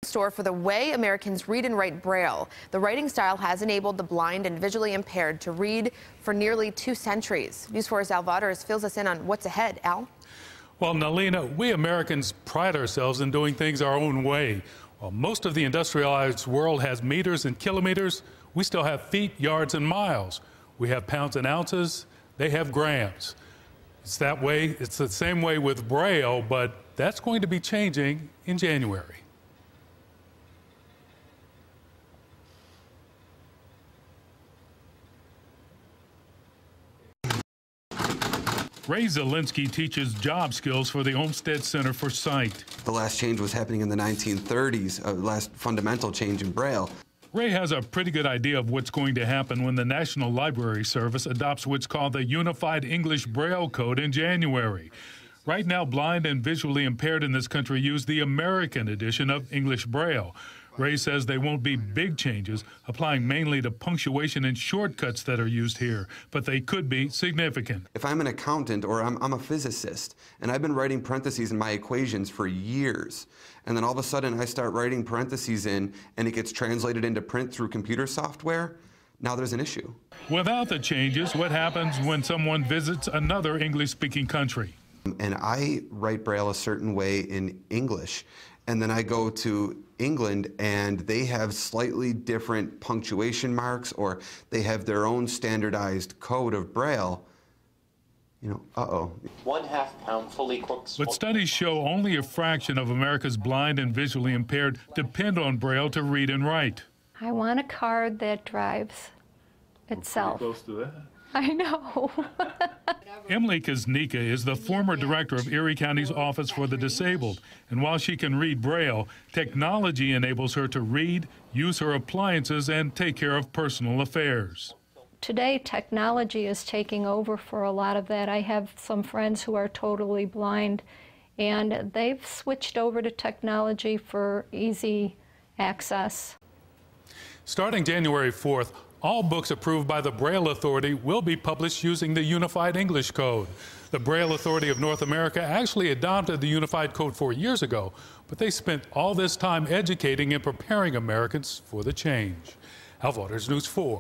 store for the way Americans read and write Braille. The writing style has enabled the blind and visually impaired to read for nearly 2 centuries. News 4's Al Vauders fills us in on what's ahead. Al? Well, Nalina, we Americans pride ourselves in doing things our own way. While most of the industrialized world has meters and kilometers, we still have feet, yards, and miles. We have pounds and ounces. They have grams. It's that way. It's the same way with Braille, but that's going to be changing in January. Ray Zielinski teaches job skills for the Olmsted Center for Sight. The last change was happening in the 1930s, last fundamental change in Braille. Ray has a pretty good idea of what's going to happen when the National Library Service adopts what's called the Unified English Braille Code in January. Right now, blind and visually impaired in this country use the American edition of English Braille. Ray says they won't be big changes, applying mainly to punctuation and shortcuts that are used here, but they could be significant. If I'm an accountant or I'm a physicist, and I've been writing parentheses in my equations for years, and then all of a sudden I start writing parentheses in, and it gets translated into print through computer software, now there's an issue. Without the changes, what happens when someone visits another English-speaking country? And I write Braille a certain way in English, and then I go to England and they have slightly different punctuation marks, or they have their own standardized code of Braille. You know, uh-oh. 1/2 pound fully cooked. But studies show only a fraction of America's blind and visually impaired depend on Braille to read and write. I want a car that drives itself. Close to that. I know. Emily Kaznika is the former director of Erie County's Office for the Disabled. And while she can read Braille, technology enables her to read, use her appliances, and take care of personal affairs. Today, technology is taking over for a lot of that. I have some friends who are totally blind, and they've switched over to technology for easy access. Starting January 4th, all books approved by the Braille Authority will be published using the Unified English Code. The Braille Authority of North America actually adopted the Unified Code 4 years ago, but they spent all this time educating and preparing Americans for the change. Al Vauders, News 4.